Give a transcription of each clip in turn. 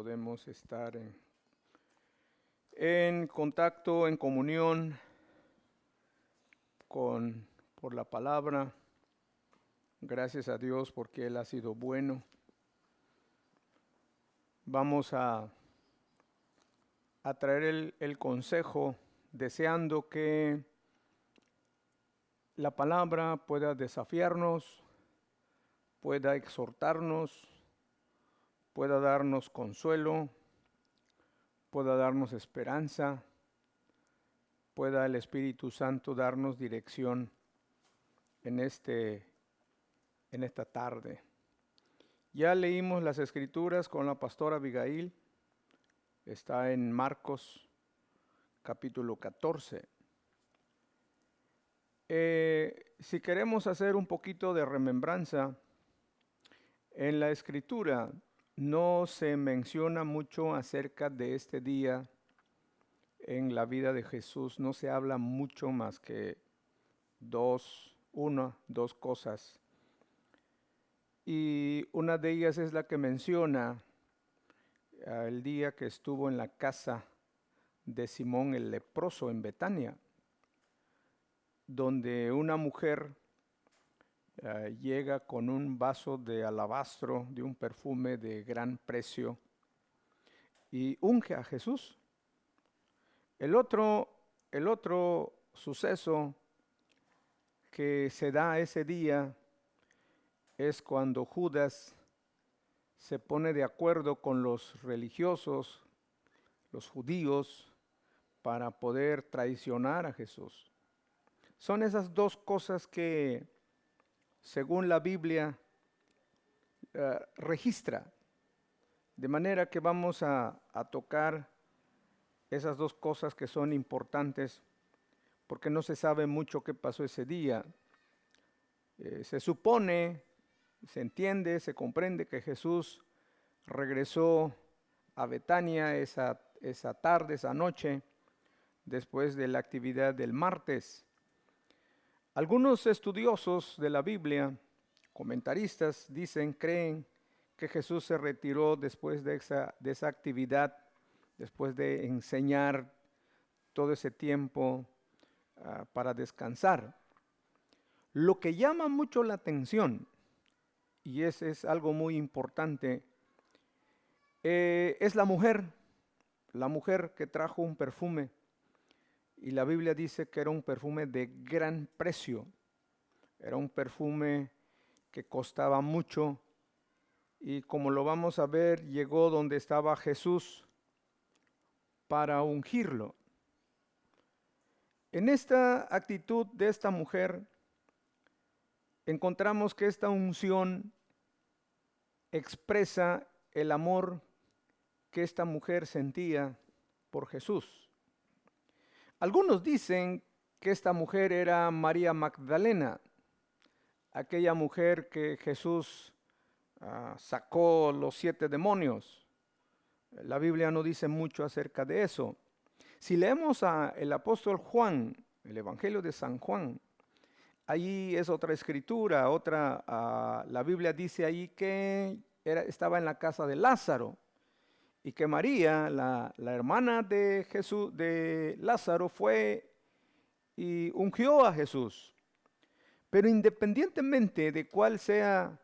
podemos estar en contacto, en comunión por la palabra. Gracias a Dios porque Él ha sido bueno. Vamos a traer el consejo deseando que la palabra pueda desafiarnos, pueda exhortarnos, pueda darnos consuelo, pueda darnos esperanza, pueda el Espíritu Santo darnos dirección en esta tarde. Ya leímos las Escrituras con la pastora Abigail, está en Marcos capítulo 14. Si queremos hacer un poquito de remembranza, en la Escritura no se menciona mucho acerca de este día en la vida de Jesús, no se habla mucho más que dos cosas. Y una de ellas es la que menciona el día que estuvo en la casa de Simón el leproso en Betania, donde una mujer llega con un vaso de alabastro, de un perfume de gran precio, y unge a Jesús. El otro suceso que se da ese día es cuando Judas se pone de acuerdo con los religiosos, los judíos, para poder traicionar a Jesús. Son esas dos cosas que, según la Biblia, registra. De manera que vamos a tocar esas dos cosas que son importantes, porque no se sabe mucho qué pasó ese día. Se supone, se entiende, se comprende que Jesús regresó a Betania esa tarde, esa noche, después de la actividad del martes. Algunos estudiosos de la Biblia, comentaristas, creen que Jesús se retiró después de esa actividad, después de enseñar todo ese tiempo para descansar. Lo que llama mucho la atención, y ese es algo muy importante, es la mujer que trajo un perfume, y la Biblia dice que era un perfume de gran precio, era un perfume que costaba mucho, y como lo vamos a ver, llegó donde estaba Jesús para ungirlo. En esta actitud de esta mujer, encontramos que esta unción expresa el amor que esta mujer sentía por Jesús. Algunos dicen que esta mujer era María Magdalena, aquella mujer que Jesús sacó los 7 demonios. La Biblia no dice mucho acerca de eso. Si leemos el apóstol Juan, el Evangelio de San Juan, allí es otra escritura, la Biblia dice ahí que estaba en la casa de Lázaro y que María, la hermana de Jesús, de Lázaro, fue y ungió a Jesús. Pero independientemente de cuál sea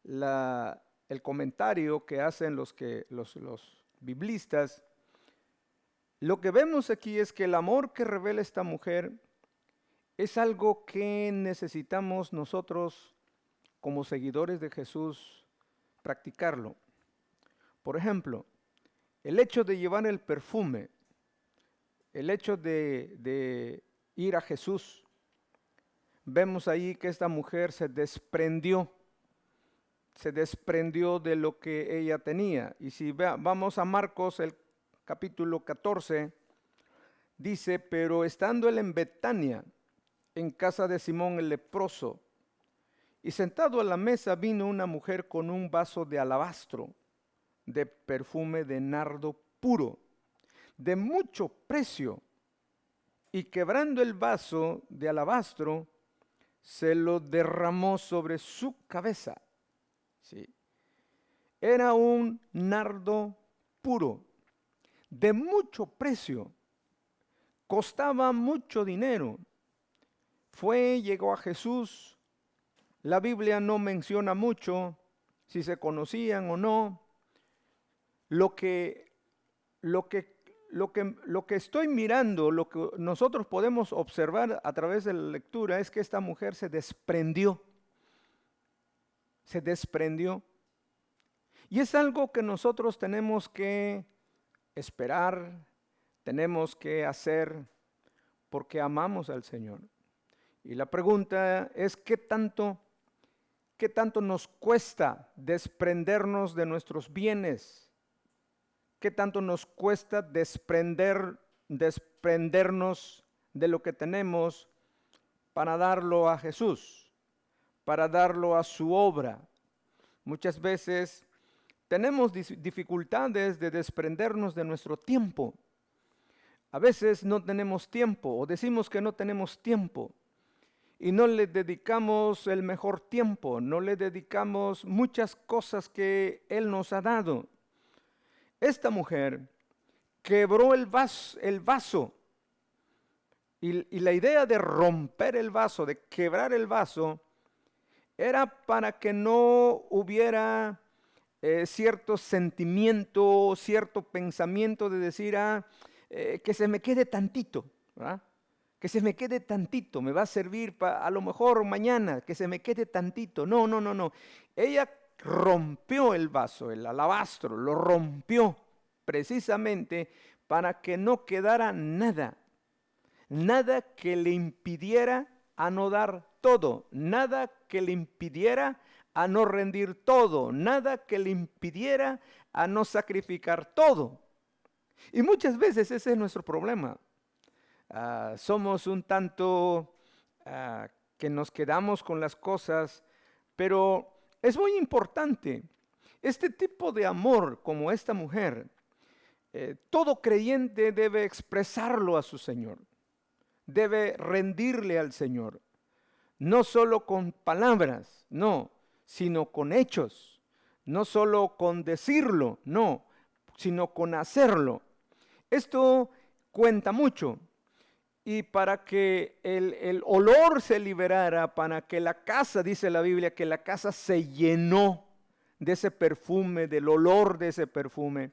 el comentario que hacen los biblistas, lo que vemos aquí es que el amor que revela esta mujer es algo que necesitamos nosotros como seguidores de Jesús practicarlo. Por ejemplo, el hecho de llevar el perfume, el hecho de ir a Jesús, vemos ahí que esta mujer se desprendió de lo que ella tenía. Y si vamos a Marcos, el capítulo 14, dice, pero estando él en Betania, en casa de Simón el leproso, y sentado a la mesa vino una mujer con un vaso de alabastro, de perfume de nardo puro, de mucho precio, y quebrando el vaso de alabastro, se lo derramó sobre su cabeza. ¿Sí? Era un nardo puro, de mucho precio, costaba mucho dinero. Llegó a Jesús. La Biblia no menciona mucho si se conocían o no. Lo que estoy mirando, lo que nosotros podemos observar a través de la lectura es que esta mujer se desprendió. Se desprendió. Y es algo que nosotros tenemos que esperar, tenemos que hacer porque amamos al Señor. Y la pregunta es, ¿qué tanto nos cuesta desprendernos de nuestros bienes? ¿Qué tanto nos cuesta desprendernos de lo que tenemos para darlo a Jesús, para darlo a su obra? Muchas veces tenemos dificultades de desprendernos de nuestro tiempo. A veces no tenemos tiempo o decimos que no tenemos tiempo y no le dedicamos el mejor tiempo, no le dedicamos muchas cosas que Él nos ha dado. Esta mujer quebró el vaso y la idea de romper el vaso, de quebrar el vaso, era para que no hubiera cierto sentimiento, cierto pensamiento de decir, que se me quede tantito, ¿verdad? Que se me quede tantito, me va a servir a lo mejor mañana, que se me quede tantito. No. Ella rompió el vaso, el alabastro, lo rompió precisamente para que no quedara nada que le impidiera a no dar todo, nada que le impidiera a no rendir todo, nada que le impidiera a no sacrificar todo. Y muchas veces ese es nuestro problema. Somos un tanto que nos quedamos con las cosas, pero es muy importante. Este tipo de amor como esta mujer, todo creyente debe expresarlo a su Señor, debe rendirle al Señor, no solo con palabras, no, sino con hechos, no solo con decirlo, no, sino con hacerlo. Esto cuenta mucho. Y para que el olor se liberara, para que la casa, dice la Biblia, que la casa se llenó de ese perfume, del olor de ese perfume,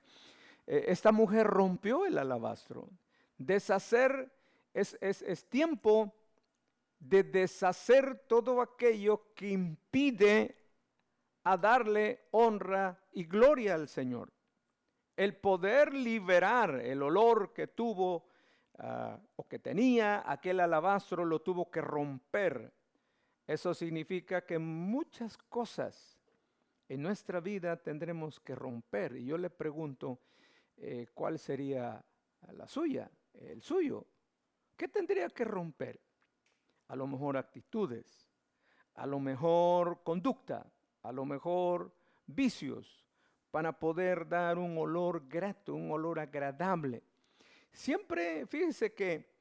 esta mujer rompió el alabastro. Deshacer es tiempo de deshacer todo aquello que impide a darle honra y gloria al Señor. El poder liberar el olor que tuvo o que tenía aquel alabastro, lo tuvo que romper. Eso significa que muchas cosas en nuestra vida tendremos que romper. Y yo le pregunto, ¿cuál sería la suya, el suyo? ¿Qué tendría que romper? A lo mejor actitudes, a lo mejor conducta, a lo mejor vicios, para poder dar un olor grato, un olor agradable. Siempre, fíjense que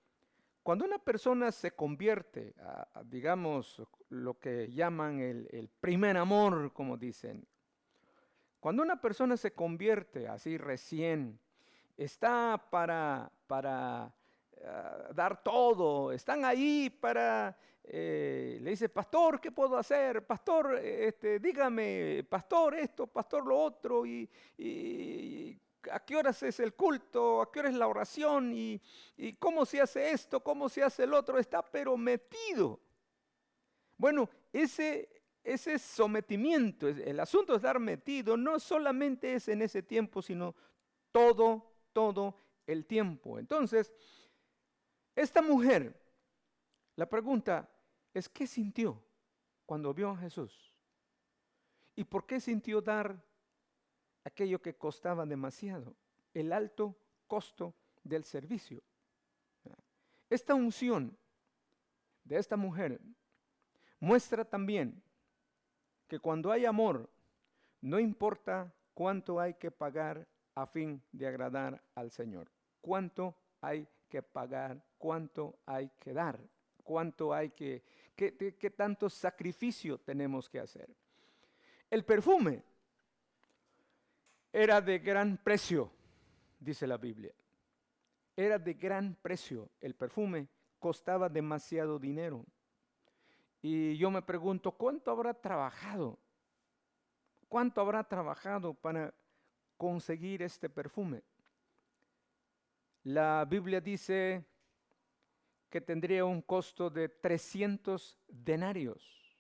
cuando una persona se convierte a digamos, lo que llaman el primer amor, como dicen, cuando una persona se convierte así recién, está para dar todo, están ahí para, le dice, pastor, ¿qué puedo hacer? Pastor, dígame, pastor esto, pastor lo otro, y a qué horas es el culto, a qué hora es la oración, y cómo se hace esto, cómo se hace el otro, está pero metido. Bueno, ese sometimiento, el asunto de estar metido, no solamente es en ese tiempo, sino todo el tiempo. Entonces, esta mujer, la pregunta es, ¿qué sintió cuando vio a Jesús? ¿Y por qué sintió dar aquello que costaba demasiado? El alto costo del servicio. Esta unción de esta mujer muestra también que cuando hay amor, no importa cuánto hay que pagar a fin de agradar al Señor. Cuánto hay que pagar, cuánto hay que dar, cuánto hay qué tanto sacrificio tenemos que hacer. El perfume era de gran precio. dice la Biblia. Era de gran precio, el perfume costaba demasiado dinero. Y yo me pregunto, ¿cuánto habrá trabajado? ¿Cuánto habrá trabajado para conseguir este perfume? La Biblia dice que tendría un costo de 300 denarios.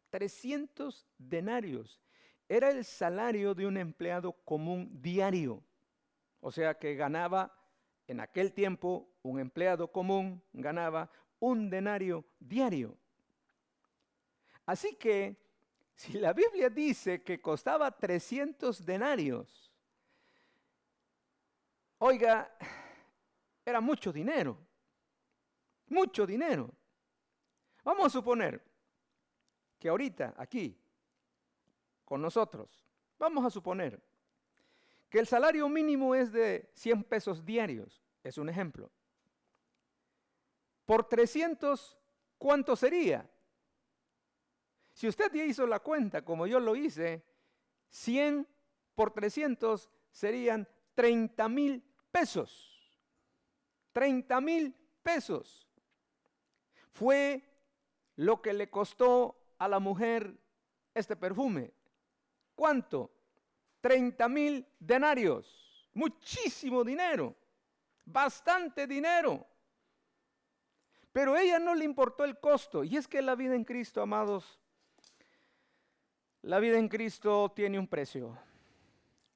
300 denarios. Era el salario de un empleado común diario. O sea que ganaba, en aquel tiempo, un empleado común ganaba un denario diario. Así que, si la Biblia dice que costaba 300 denarios, oiga, era mucho dinero. Mucho dinero. Vamos a suponer que ahorita, aquí, con nosotros, vamos a suponer que el salario mínimo es de 100 pesos diarios. Es un ejemplo. Por 300, ¿cuánto sería? Si usted ya hizo la cuenta, como yo lo hice, 100 por 300 serían 30,000 pesos. 30,000 pesos. Fue lo que le costó a la mujer este perfume. ¿Cuánto? 30,000 denarios. Muchísimo dinero. Bastante dinero. Pero a ella no le importó el costo. Y es que la vida en Cristo, amados, la vida en Cristo tiene un precio.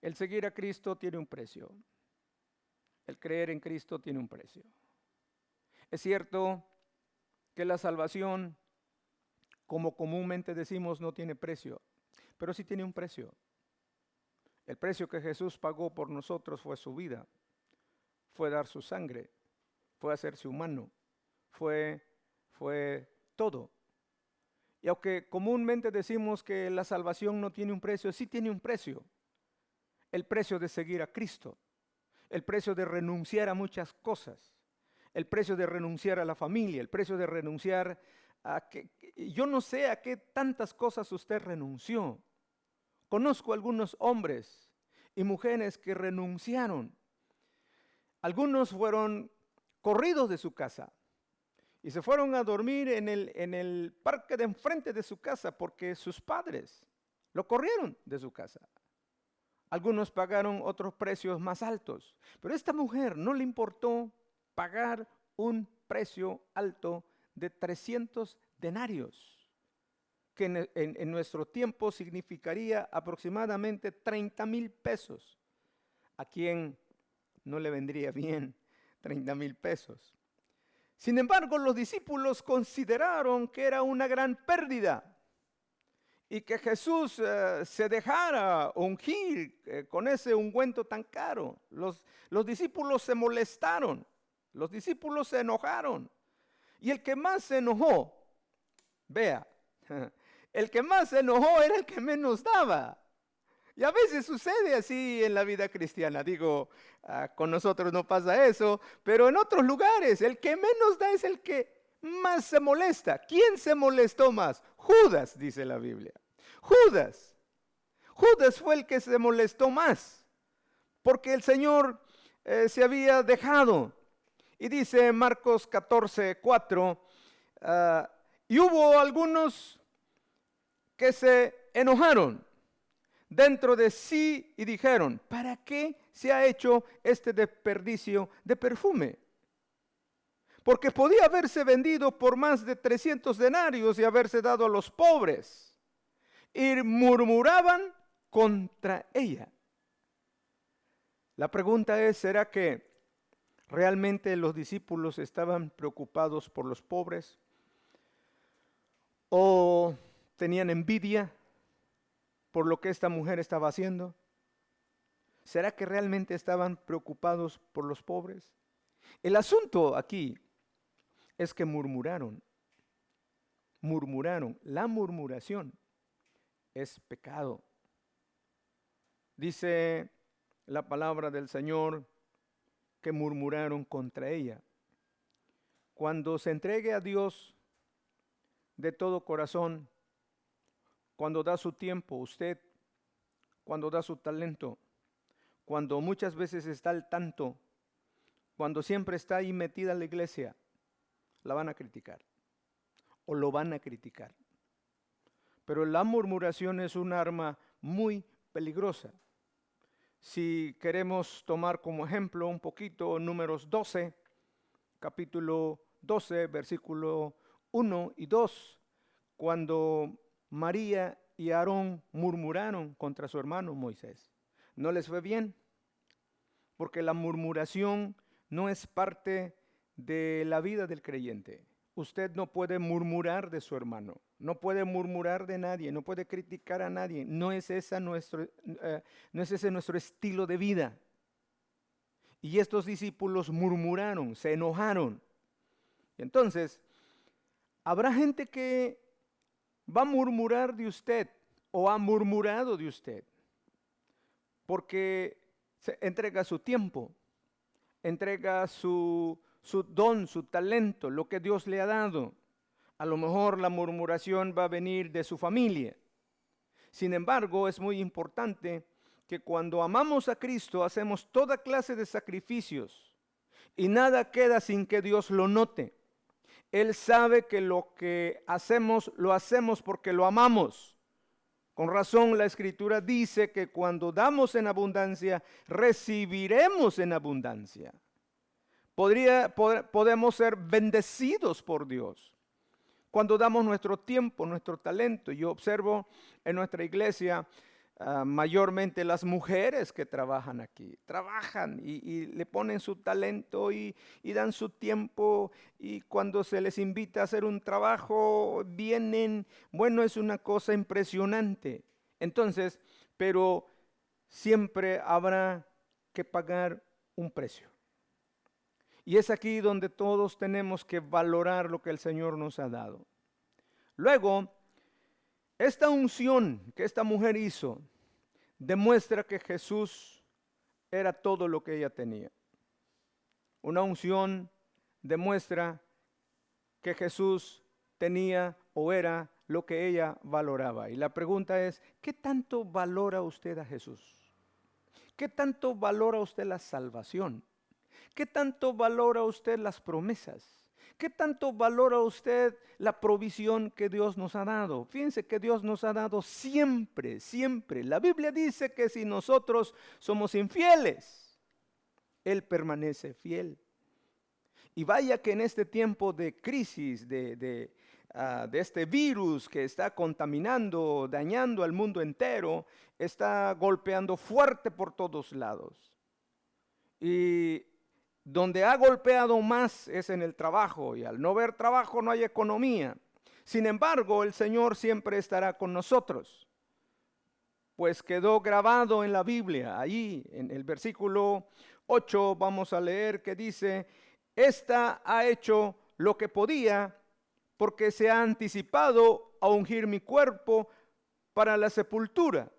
El seguir a Cristo tiene un precio. El creer en Cristo tiene un precio. Es cierto que la salvación, como comúnmente decimos, no tiene precio, pero sí tiene un precio. El precio que Jesús pagó por nosotros fue su vida, fue dar su sangre, fue hacerse humano, fue todo. Y aunque comúnmente decimos que la salvación no tiene un precio, sí tiene un precio. El precio de seguir a Cristo, el precio de renunciar a muchas cosas, el precio de renunciar a la familia, el precio de renunciar a que yo no sé a qué tantas cosas usted renunció. Conozco algunos hombres y mujeres que renunciaron. Algunos fueron corridos de su casa y se fueron a dormir en el parque de enfrente de su casa porque sus padres lo corrieron de su casa. Algunos pagaron otros precios más altos, pero a esta mujer no le importó pagar un precio alto de 300 denarios, que en nuestro tiempo significaría aproximadamente 30,000 pesos. ¿A quién no le vendría bien 30,000 pesos? Sin embargo, los discípulos consideraron que era una gran pérdida y que Jesús se dejara ungir con ese ungüento tan caro. Los discípulos se molestaron, los discípulos se enojaron. Y el que más se enojó, vea, el que más se enojó era el que menos daba. Y a veces sucede así en la vida cristiana. Digo, con nosotros no pasa eso, pero en otros lugares el que menos da es el que más se molesta. ¿Quién se molestó más? Judas, dice la Biblia. Judas. Judas fue el que se molestó más, porque el Señor se había dejado. Y dice Marcos 14:4, y hubo algunos que se enojaron dentro de sí y dijeron, ¿para qué se ha hecho este desperdicio de perfume? Porque podía haberse vendido por más de 300 denarios y haberse dado a los pobres. Y murmuraban contra ella. La pregunta es, ¿será que realmente los discípulos estaban preocupados por los pobres? ¿O tenían envidia por lo que esta mujer estaba haciendo? ¿Será que realmente estaban preocupados por los pobres? El asunto aquí es que murmuraron. La murmuración es pecado. Dice la palabra del Señor que murmuraron contra ella. Cuando se entregue a Dios de todo corazón, cuando da su tiempo, usted, cuando da su talento, cuando muchas veces está al tanto, cuando siempre está ahí metida en la iglesia, la van a criticar o lo van a criticar. Pero la murmuración es un arma muy peligrosa. Si queremos tomar como ejemplo un poquito Números 12, capítulo 12, versículo 1 y 2, cuando María y Aarón murmuraron contra su hermano Moisés. No les fue bien, porque la murmuración no es parte de la vida del creyente. Usted no puede murmurar de su hermano, no puede murmurar de nadie, no puede criticar a nadie. No es ese nuestro estilo de vida. Y estos discípulos murmuraron, se enojaron. Entonces, habrá gente que va a murmurar de usted o ha murmurado de usted porque se entrega su tiempo, entrega su don, su talento, lo que Dios le ha dado. A lo mejor la murmuración va a venir de su familia. Sin embargo, es muy importante que cuando amamos a Cristo hacemos toda clase de sacrificios y nada queda sin que Dios lo note. Él sabe que lo que hacemos, lo hacemos porque lo amamos. Con razón la Escritura dice que cuando damos en abundancia, recibiremos en abundancia. Podemos ser bendecidos por Dios cuando damos nuestro tiempo, nuestro talento. Yo observo en nuestra iglesia mayormente las mujeres que trabajan aquí, trabajan y le ponen su talento y dan su tiempo, y cuando se les invita a hacer un trabajo vienen. Bueno, es una cosa impresionante. Entonces, pero siempre habrá que pagar un precio. Y es aquí donde todos tenemos que valorar lo que el Señor nos ha dado. Luego, esta unción que esta mujer hizo demuestra que Jesús era todo lo que ella tenía. Una unción demuestra que Jesús tenía o era lo que ella valoraba. Y la pregunta es, ¿qué tanto valora usted a Jesús? ¿Qué tanto valora usted la salvación? ¿Qué tanto valora usted las promesas? ¿Qué tanto valora usted la provisión que Dios nos ha dado? Fíjense que Dios nos ha dado siempre, siempre. La Biblia dice que si nosotros somos infieles, Él permanece fiel. Y vaya que en este tiempo de crisis, de este virus que está contaminando, dañando al mundo entero, está golpeando fuerte por todos lados. Y donde ha golpeado más es en el trabajo, y al no haber trabajo no hay economía. Sin embargo, el Señor siempre estará con nosotros, pues quedó grabado en la Biblia. Allí en el versículo 8 vamos a leer que dice: esta ha hecho lo que podía, porque se ha anticipado a ungir mi cuerpo para la sepultura.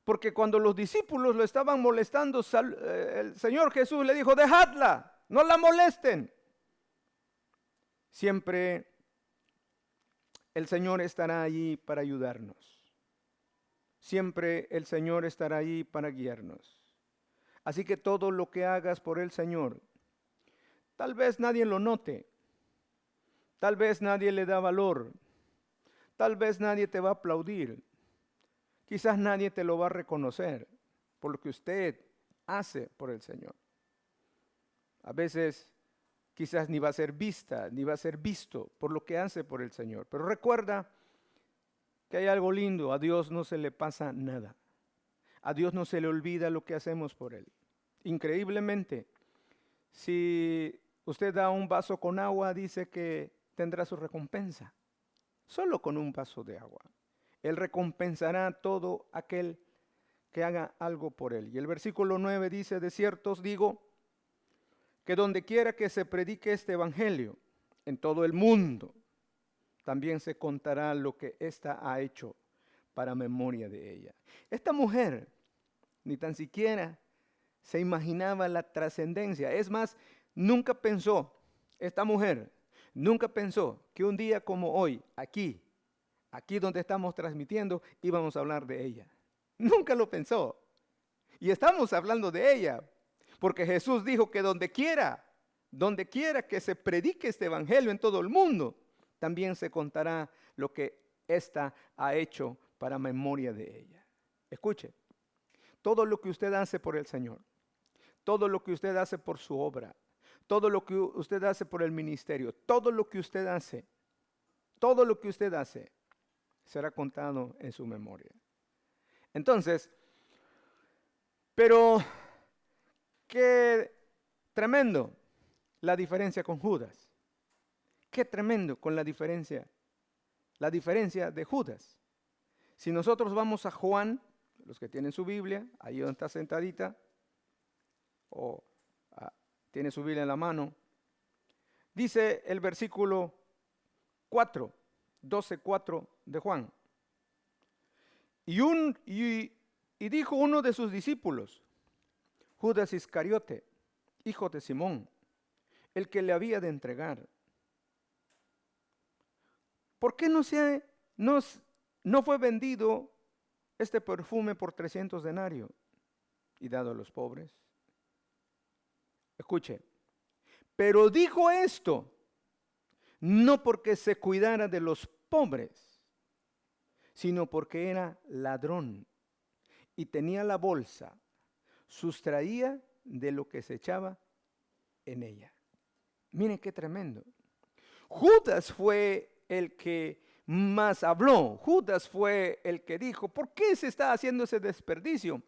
Porque cuando los discípulos lo estaban molestando, el Señor Jesús le dijo: dejadla, no la molesten. Siempre el Señor estará allí para ayudarnos. Siempre el Señor estará allí para guiarnos. Así que todo lo que hagas por el Señor, tal vez nadie lo note, tal vez nadie le da valor, tal vez nadie te va a aplaudir. Quizás nadie te lo va a reconocer por lo que usted hace por el Señor. A veces quizás ni va a ser vista, ni va a ser visto por lo que hace por el Señor. Pero recuerda que hay algo lindo: a Dios no se le pasa nada. A Dios no se le olvida lo que hacemos por Él. Increíblemente, si usted da un vaso con agua, dice que tendrá su recompensa. Solo con un vaso de agua. Él recompensará a todo aquel que haga algo por Él. Y el versículo 9 dice: de cierto os digo, que donde quiera que se predique este evangelio, en todo el mundo, también se contará lo que ésta ha hecho para memoria de ella. Esta mujer ni tan siquiera se imaginaba la trascendencia. Es más, nunca pensó, esta mujer nunca pensó que un día como hoy, aquí donde estamos transmitiendo, íbamos a hablar de ella. Nunca lo pensó. Y estamos hablando de ella, porque Jesús dijo que donde quiera que se predique este evangelio en todo el mundo, también se contará lo que ésta ha hecho para memoria de ella. Escuche, todo lo que usted hace por el Señor, todo lo que usted hace por su obra, todo lo que usted hace por el ministerio, todo lo que usted hace será contado en su memoria. Entonces, pero qué tremendo la diferencia con Judas. Qué tremendo con la diferencia de Judas. Si nosotros vamos a Juan, los que tienen su Biblia, ahí donde está sentadita, o tiene su Biblia en la mano, dice el versículo 4, 12:4 de Juan. Y dijo uno de sus discípulos, Judas Iscariote, hijo de Simón, el que le había de entregar. ¿Por qué no fue vendido este perfume por 300 denarios y dado a los pobres? Escuche, pero dijo esto no porque se cuidara de los pobres, sino porque era ladrón y tenía la bolsa, sustraía de lo que se echaba en ella. Miren qué tremendo. Judas fue el que más habló. Judas fue el que dijo, ¿por qué se está haciendo ese desperdicio?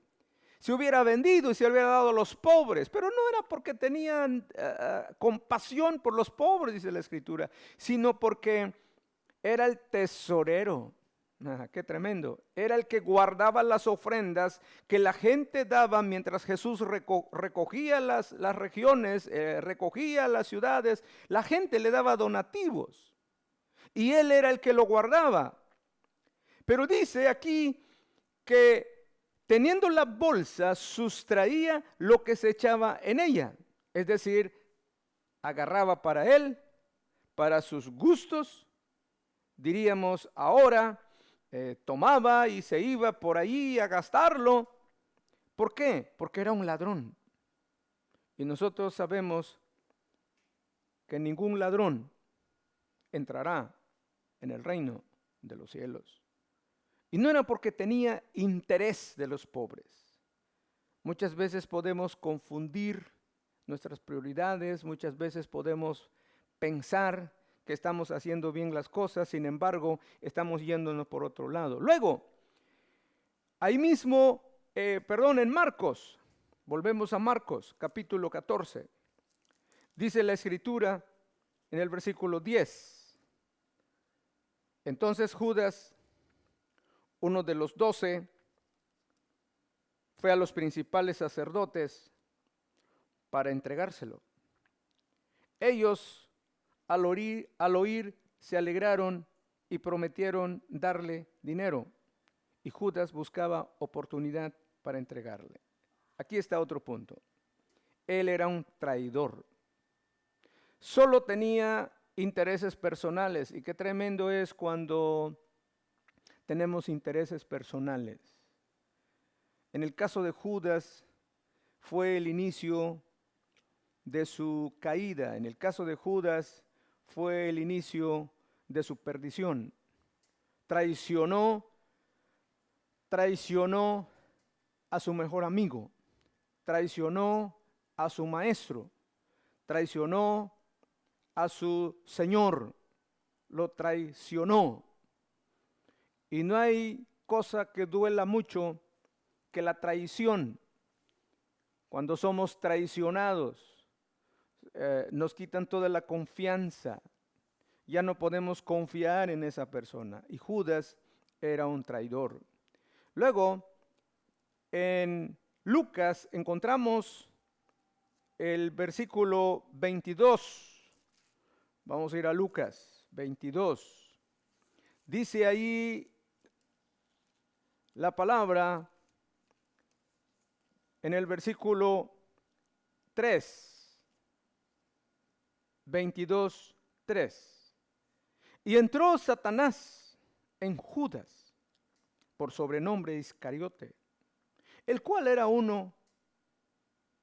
Se hubiera vendido y se hubiera dado a los pobres, pero no era porque tenían compasión por los pobres, dice la Escritura, sino porque era el tesorero. Qué tremendo. Era el que guardaba las ofrendas que la gente daba mientras Jesús recogía las regiones, recogía las ciudades. La gente le daba donativos y él era el que lo guardaba. Pero dice aquí que teniendo la bolsa sustraía lo que se echaba en ella. Es decir, agarraba para él, para sus gustos, diríamos ahora, tomaba y se iba por ahí a gastarlo. ¿Por qué? Porque era un ladrón. Y nosotros sabemos que ningún ladrón entrará en el reino de los cielos. Y no era porque tenía interés de los pobres. Muchas veces podemos confundir nuestras prioridades, muchas veces podemos pensar que estamos haciendo bien las cosas, sin embargo, estamos yéndonos por otro lado. Luego, ahí mismo, en Marcos, volvemos a Marcos, capítulo 14. Dice la Escritura en el versículo 10. Entonces Judas, uno de los 12, fue a los principales sacerdotes para entregárselo. Ellos, al oír, se alegraron y prometieron darle dinero. Y Judas buscaba oportunidad para entregarle. Aquí está otro punto. Él era un traidor. Solo tenía intereses personales. Y qué tremendo es cuando tenemos intereses personales. En el caso de Judas fue el inicio de su caída. En el caso de Judas fue el inicio de su perdición. Traicionó a su mejor amigo, traicionó a su maestro, traicionó a su Señor, lo traicionó. Y no hay cosa que duela mucho que la traición. Cuando somos traicionados, nos quitan toda la confianza. Ya no podemos confiar en esa persona. Y Judas era un traidor. Luego, en Lucas encontramos el versículo 22. Vamos a ir a Lucas 22. Dice ahí la palabra en el versículo 3. 22:3. Y entró Satanás en Judas, por sobrenombre Iscariote, el cual era uno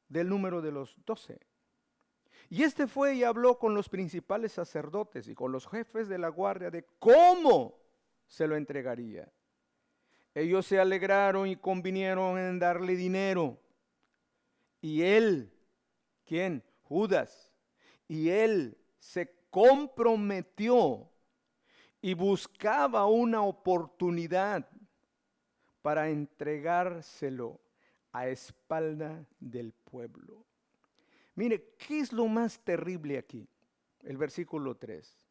del número de los 12. Y este fue y habló con los principales sacerdotes y con los jefes de la guardia de cómo se lo entregaría. Ellos se alegraron y convinieron en darle dinero. Y él, ¿quién? Judas. Y él se comprometió y buscaba una oportunidad para entregárselo a espalda del pueblo. Mire, ¿qué es lo más terrible aquí? El versículo 3.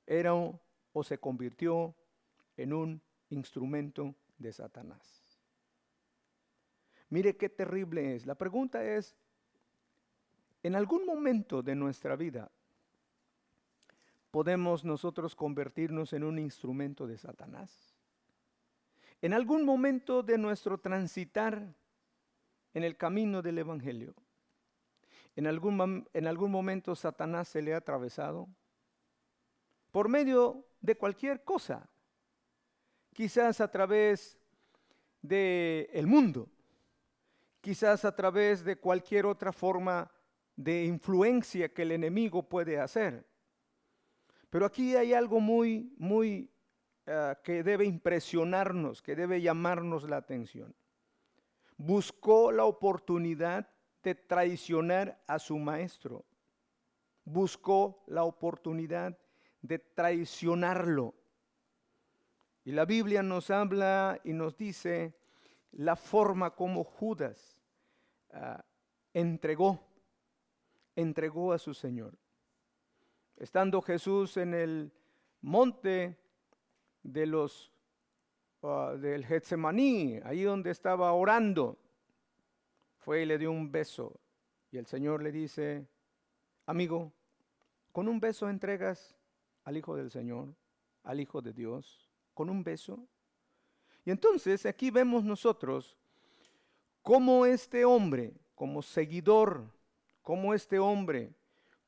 Era o se convirtió en un instrumento de Satanás. Mire qué terrible es. La pregunta es, ¿en algún momento de nuestra vida podemos nosotros convertirnos en un instrumento de Satanás? ¿En algún momento de nuestro transitar en el camino del Evangelio, en algún momento Satanás se le ha atravesado? Por medio de cualquier cosa, quizás a través del mundo, quizás a través de cualquier otra forma de influencia que el enemigo puede hacer. Pero aquí hay algo muy que debe impresionarnos, que debe llamarnos la atención. Buscó la oportunidad de traicionar a su maestro. Buscó la oportunidad de traicionarlo. Y la Biblia nos habla y nos dice la forma como Judas entregó a su Señor. Estando Jesús en el monte del Getsemaní, ahí donde estaba orando, fue y le dio un beso. Y el Señor le dice, amigo, ¿con un beso entregas al Hijo del Señor, al Hijo de Dios? ¿Con un beso? Y entonces aquí vemos nosotros cómo este hombre, como seguidor, cómo este hombre,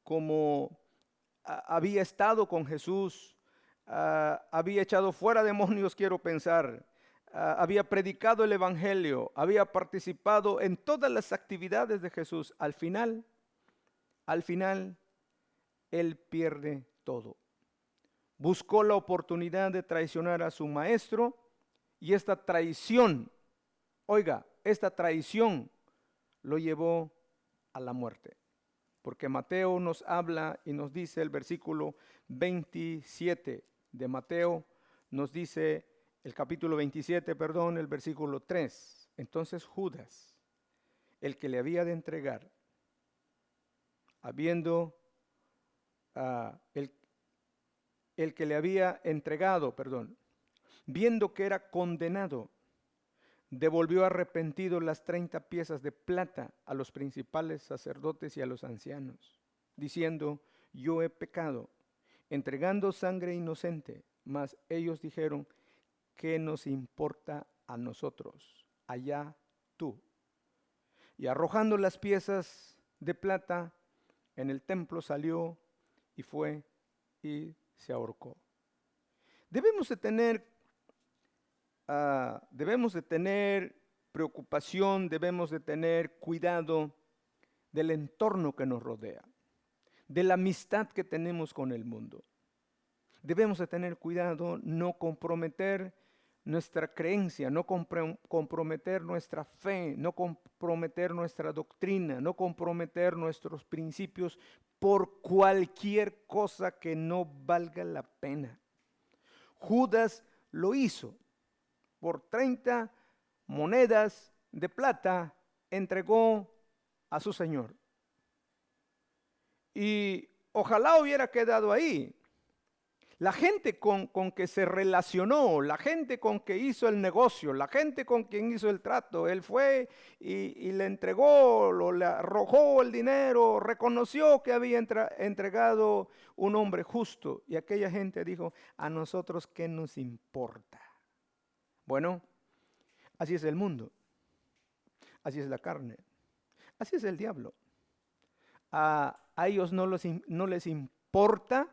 como había estado con Jesús, había echado fuera demonios, quiero pensar, había predicado el Evangelio, había participado en todas las actividades de Jesús. Al final, él pierde todo. Buscó la oportunidad de traicionar a su maestro y esta traición, esta traición lo llevó a la muerte. Porque Mateo nos habla y nos dice el versículo 27 de Mateo, nos dice el capítulo 27, el versículo 3. Entonces Judas, el que le había de entregar, el que le había entregado, viendo que era condenado, devolvió arrepentido las 30 piezas de plata a los principales sacerdotes y a los ancianos, diciendo, yo he pecado, entregando sangre inocente. Mas ellos dijeron, ¿qué nos importa a nosotros? Allá tú. Y arrojando las piezas de plata en el templo salió y fue y se ahorcó. Debemos de tener preocupación, debemos de tener cuidado del entorno que nos rodea, de la amistad que tenemos con el mundo. Debemos de tener cuidado, no comprometer nuestra creencia, no comprometer nuestra fe, no comprometer nuestra doctrina, no comprometer nuestros principios por cualquier cosa que no valga la pena. Judas lo hizo. Por 30 monedas de plata entregó a su Señor. Y ojalá hubiera quedado ahí. La gente con que se relacionó, la gente con que hizo el negocio, la gente con quien hizo el trato, él fue y le entregó, le arrojó el dinero, reconoció que había entregado un hombre justo. Y aquella gente dijo, ¿a nosotros qué nos importa? Bueno, así es el mundo, así es la carne, así es el diablo. A ellos no les importa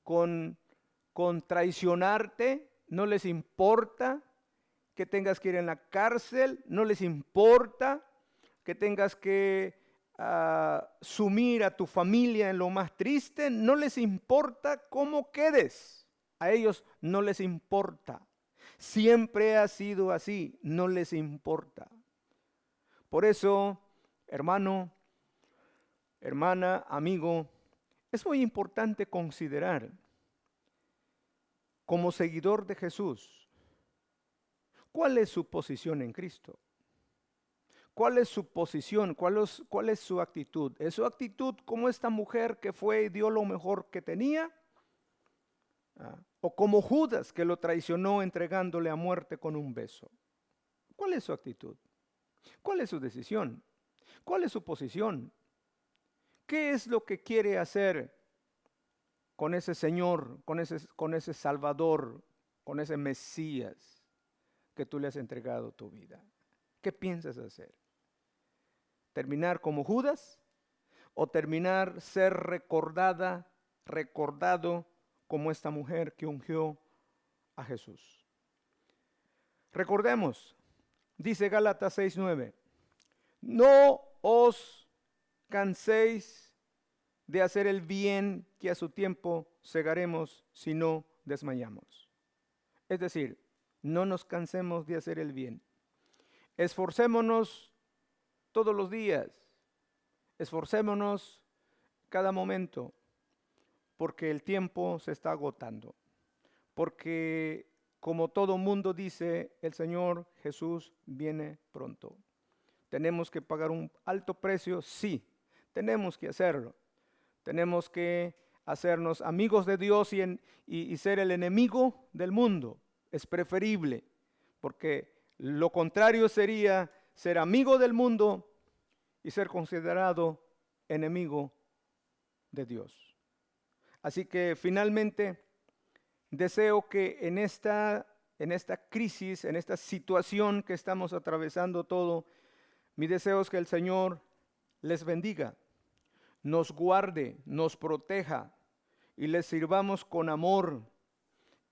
con traicionarte, no les importa que tengas que ir en la cárcel, no les importa que tengas que sumir a tu familia en lo más triste, no les importa cómo quedes, a ellos no les importa. Siempre ha sido así, no les importa. Por eso, hermano, hermana, amigo, es muy importante considerar como seguidor de Jesús, ¿cuál es su posición en Cristo? ¿Cuál es su posición? ¿Cuál es su actitud? ¿Es su actitud como esta mujer que fue y dio lo mejor que tenía? ¿O como Judas que lo traicionó entregándole a muerte con un beso? ¿Cuál es su actitud? ¿Cuál es su decisión? ¿Cuál es su posición? ¿Qué es lo que quiere hacer con ese Señor, con ese Salvador, con ese Mesías que tú le has entregado tu vida? ¿Qué piensas hacer? ¿Terminar como Judas o terminar ser recordado como esta mujer que ungió a Jesús? Recordemos, dice Gálatas 6:9, no os canséis de hacer el bien, que a su tiempo segaremos si no desmayamos. Es decir, no nos cansemos de hacer el bien. Esforcémonos todos los días, esforcémonos cada momento, porque el tiempo se está agotando. Porque como todo mundo dice, el Señor Jesús viene pronto. ¿Tenemos que pagar un alto precio? Sí, tenemos que hacerlo. Tenemos que hacernos amigos de Dios y ser el enemigo del mundo. Es preferible, porque lo contrario sería ser amigo del mundo y ser considerado enemigo de Dios. Así que finalmente deseo que en esta crisis, en esta situación que estamos atravesando todo, mi deseo es que el Señor les bendiga, nos guarde, nos proteja y les sirvamos con amor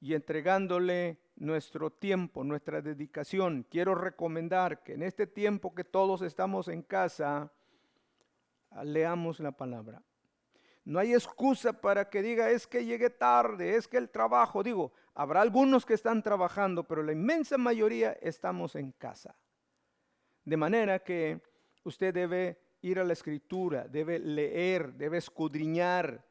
y entregándole nuestro tiempo, nuestra dedicación. Quiero recomendar que en este tiempo que todos estamos en casa, leamos la palabra. No hay excusa para que diga, es que llegué tarde, es que el trabajo. Digo, habrá algunos que están trabajando, pero la inmensa mayoría estamos en casa. De manera que usted debe ir a la Escritura, debe leer, debe escudriñar.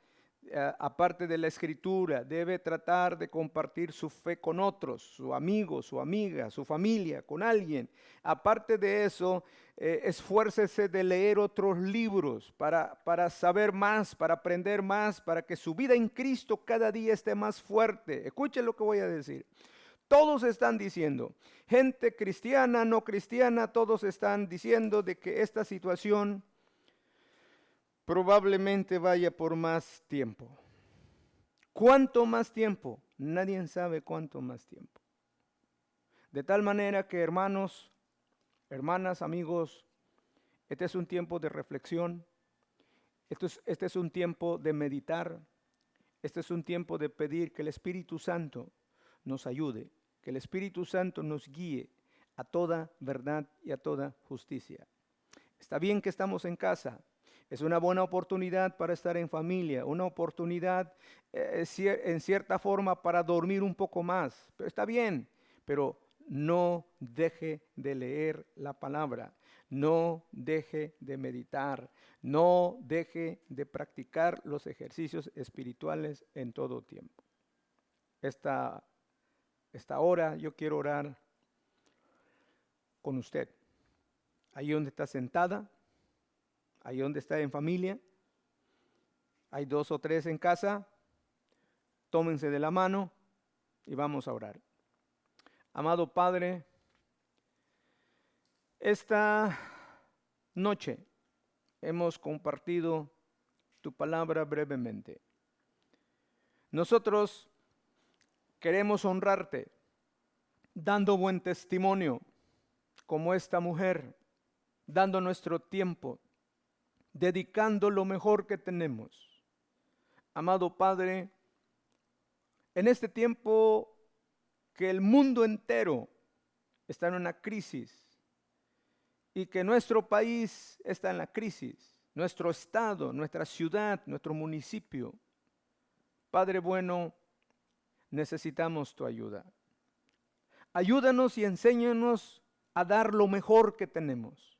Aparte de la Escritura, debe tratar de compartir su fe con otros, su amigo, su amiga, su familia, con alguien. Aparte de eso, esfuércese de leer otros libros para saber más, para aprender más, para que su vida en Cristo cada día esté más fuerte. Escuche lo que voy a decir. Todos están diciendo, gente cristiana, no cristiana, todos están diciendo de que esta situación probablemente vaya por más tiempo. ¿Cuánto más tiempo? Nadie sabe cuánto más tiempo. De tal manera que, hermanos, hermanas, amigos, este es un tiempo de reflexión, este es un tiempo de meditar, este es un tiempo de pedir que el Espíritu Santo nos ayude, que el Espíritu Santo nos guíe a toda verdad y a toda justicia. Está bien que estamos en casa. Es una buena oportunidad para estar en familia, una oportunidad en cierta forma para dormir un poco más. Pero está bien, pero no deje de leer la palabra, no deje de meditar, no deje de practicar los ejercicios espirituales en todo tiempo. Esta hora yo quiero orar con usted. Ahí donde está sentada, ahí donde está en familia, hay 2 o 3 en casa, tómense de la mano y vamos a orar. Amado Padre, esta noche hemos compartido tu palabra brevemente. Nosotros queremos honrarte, dando buen testimonio, como esta mujer, dando nuestro tiempo, dedicando lo mejor que tenemos. Amado Padre, en este tiempo que el mundo entero está en una crisis y que nuestro país está en la crisis, nuestro estado, nuestra ciudad, nuestro municipio. Padre bueno, necesitamos tu ayuda. Ayúdanos y enséñanos a dar lo mejor que tenemos.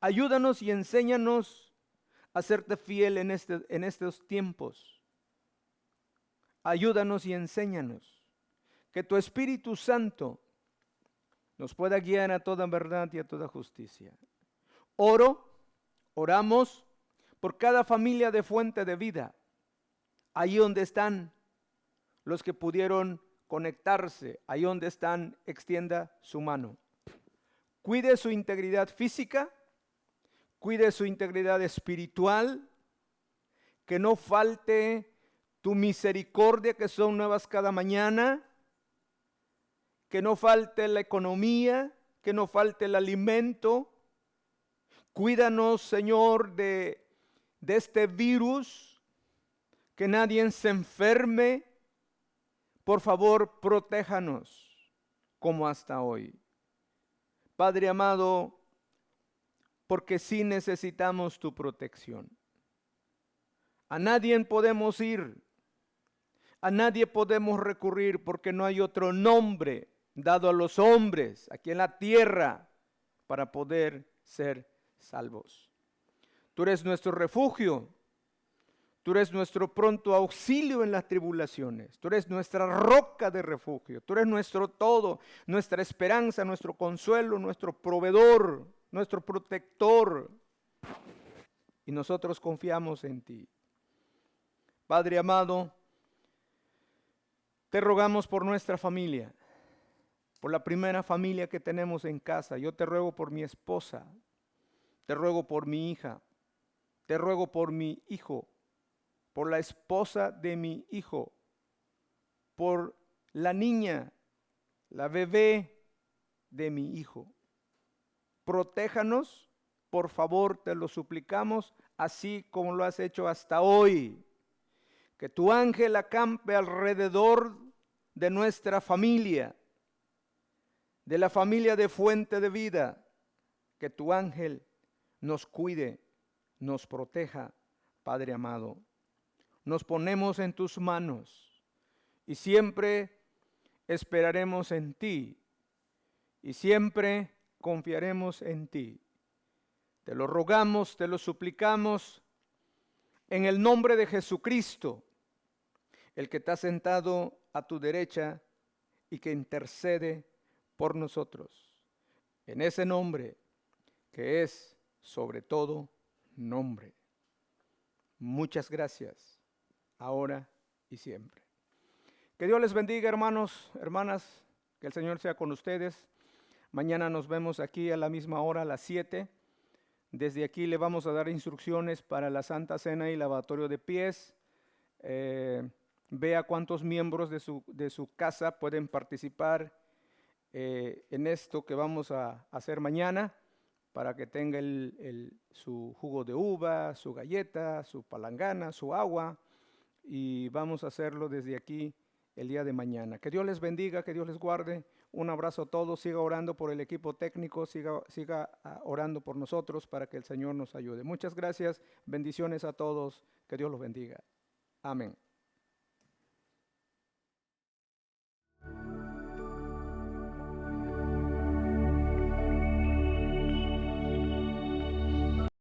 Ayúdanos y enséñanos a serte fiel en estos tiempos. Ayúdanos y enséñanos que tu Espíritu Santo nos pueda guiar a toda verdad y a toda justicia. Oramos por cada familia de Fuente de Vida, ahí donde están los que pudieron conectarse, ahí donde están, extienda su mano. Cuide su integridad física, cuide su integridad espiritual, que no falte tu misericordia, que son nuevas cada mañana, que no falte la economía, que no falte el alimento. Cuídanos, Señor, de este virus, que nadie se enferme. Por favor, protéjanos como hasta hoy. Padre amado, porque sí necesitamos tu protección. A nadie podemos ir, a nadie podemos recurrir, porque no hay otro nombre dado a los hombres aquí en la tierra para poder ser salvos. Tú eres nuestro refugio, tú eres nuestro pronto auxilio en las tribulaciones, tú eres nuestra roca de refugio, tú eres nuestro todo, nuestra esperanza, nuestro consuelo, nuestro proveedor, nuestro protector, y nosotros confiamos en ti. Padre amado, te rogamos por nuestra familia, por la primera familia que tenemos en casa. Yo te ruego por mi esposa, te ruego por mi hija, te ruego por mi hijo, por la esposa de mi hijo, por la niña, la bebé de mi hijo. Protéjanos, por favor, te lo suplicamos, así como lo has hecho hasta hoy. Que tu ángel acampe alrededor de nuestra familia, de la familia de Fuente de Vida. Que tu ángel nos cuide, nos proteja, Padre amado. Nos ponemos en tus manos y siempre esperaremos en ti y siempre confiaremos en ti. Te lo rogamos, te lo suplicamos en el nombre de Jesucristo, el que está sentado a tu derecha y que intercede por nosotros. En ese nombre que es sobre todo nombre. Muchas gracias, ahora y siempre. Que Dios les bendiga, hermanos, hermanas, que el Señor sea con ustedes. Mañana nos vemos aquí a la misma hora, a las 7. Desde aquí le vamos a dar instrucciones para la Santa Cena y lavatorio de pies. Vea cuántos miembros de su casa pueden participar en esto que vamos a hacer mañana, para que tenga su jugo de uva, su galleta, su palangana, su agua, y vamos a hacerlo desde aquí el día de mañana. Que Dios les bendiga, que Dios les guarde. Un abrazo a todos. Siga orando por el equipo técnico, siga orando por nosotros para que el Señor nos ayude. Muchas gracias, bendiciones a todos, que Dios los bendiga. Amén.